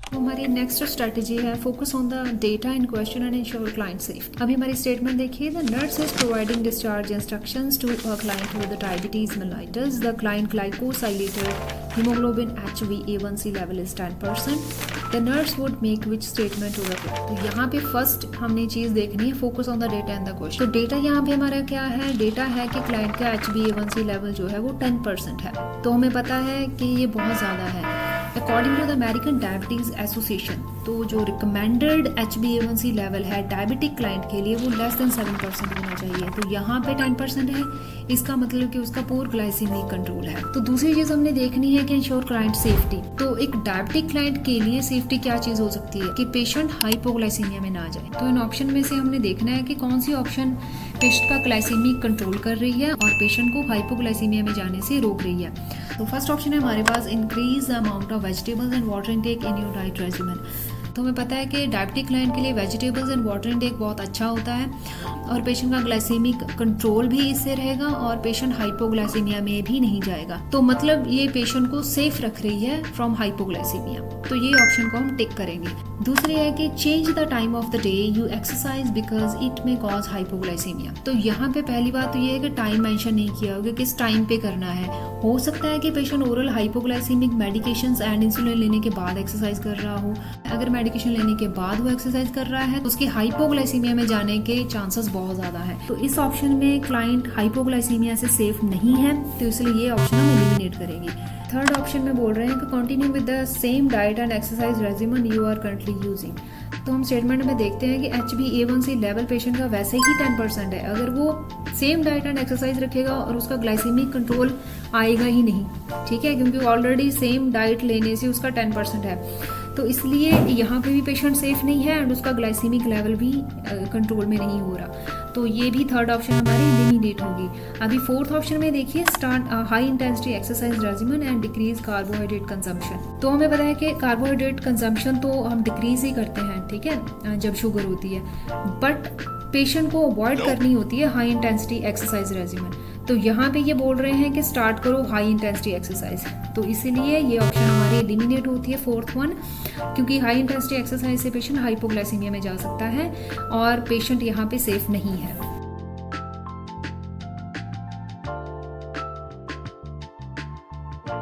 तो हमारी next strategy है focus on the data in question and ensure client safe. अभी हमारी स्टेटमेंट देखिए, the nurse is providing discharge instructions to a client with diabetes mellitus, the client glycosylated hemoglobin HbA1c level is 10%, the nurse would make which statement to the client। तो यहाँ पे first हमने चीज़ देखनी है focus on the data and the question. तो data यहाँ पे हमारा क्या है, डेटा है कि क्लाइंट का HbA1c लेवल जो है वो 10% है। तो हमें पता है कि ये बहुत ज़्यादा है। According to the American Diabetes Association, तो जो रिकमेंडेड HbA1c लेवल है डायबिटिक क्लाइंट के लिए वो लेस देन 7% होना चाहिए। तो यहाँ पे 10% है, इसका मतलब कि उसका पोर ग्लाइसेमिक कंट्रोल है। तो दूसरी चीज़ हमने देखनी है कि इंश्योर क्लाइंट सेफ्टी। तो एक डायबिटिक क्लाइंट के लिए सेफ्टी क्या चीज़ हो सकती है कि पेशेंट हाइपोग्लाइसीमिया में ना जाए। तो इन ऑप्शन में से हमने देखना है कि कौन सी ऑप्शन पेशेंट का ग्लाइसेमिक कंट्रोल कर रही है और पेशेंट को हाइपोग्लाइसीमिया में जाने से रोक रही है। तो फर्स्ट ऑप्शन है हमारे पास, increase the amount of vegetables and water intake in your diet regimen. तो हमें पता है कि डायबिटिक क्लाइंट के लिए वेजिटेबल्स एंड वाटर इनटेक बहुत अच्छा होता है और पेशेंट का ग्लाइसेमिक कंट्रोल भी इससे रहेगा और पेशेंट हाइपोग्लाइसीमिया में भी नहीं जाएगा। तो मतलब ये पेशेंट को सेफ रख रही है फ्रॉम हाइपोग्लाइसीमिया। तो ये ऑप्शन को हम टिक करेंगे। दूसरी है कि change the time of the day you exercise because it may cause hypoglycaemia. तो यहाँ पे पहली बात तो ये है कि टाइम मेंशन नहीं किया होगा, किस टाइम पे करना है। हो सकता है कि patient oral hypoglycaemic medications and insulin लेने के बाद एक्सरसाइज कर रहा हो। अगर मेडिकेशन लेने के बाद वो एक्सरसाइज कर रहा है तो उसकी हाइपोग्लाइसीमिया में जाने के चांसेस बहुत ज्यादा है। तो इस ऑप्शन में क्लाइंट हाइपोग्लाइसीमिया से सेफ नहीं है, तो इसलिए ये ऑप्शन हम एलिमिनेट करेंगे। थर्ड ऑप्शन में बोल रहे हैं कि continue with the same diet and exercise regimen you are currently using. तो हम स्टेटमेंट में देखते हैं कि HbA1c लेवल पेशेंट का वैसे ही 10% है। अगर वो सेम डाइट एंड एक्सरसाइज रखेगा और उसका ग्लाइसेमिक कंट्रोल आएगा ही नहीं, ठीक है, क्योंकि ऑलरेडी सेम डाइट लेने से उसका 10% है। तो इसलिए यहाँ पे भी पेशेंट सेफ नहीं है एंड उसका ग्लाइसेमिक लेवल भी कंट्रोल में नहीं हो रहा। तो ये भी थर्ड ऑप्शन हमारी एलिमिनेट होगी। अभी फोर्थ ऑप्शन में देखिए, start high intensity exercise regimen and decrease carbohydrate consumption. तो हमें पता है कि कार्बोहाइड्रेट कंजम्पशन तो हम डिक्रीज ही करते हैं, ठीक है, जब शुगर होती है, बट पेशेंट को अवॉइड करनी होती है हाई इंटेंसिटी एक्सरसाइज रेजिमेन। तो यहाँ पे ये बोल रहे हैं कि स्टार्ट करो हाई इंटेंसिटी एक्सरसाइज। तो इसीलिए ये ऑप्शन हमारी एलिमिनेट होती है फोर्थ वन, क्योंकि हाई इंटेंसिटी एक्सरसाइज से पेशेंट हाइपोग्लाइसीमिया में जा सकता है और पेशेंट यहाँ पे सेफ नहीं है।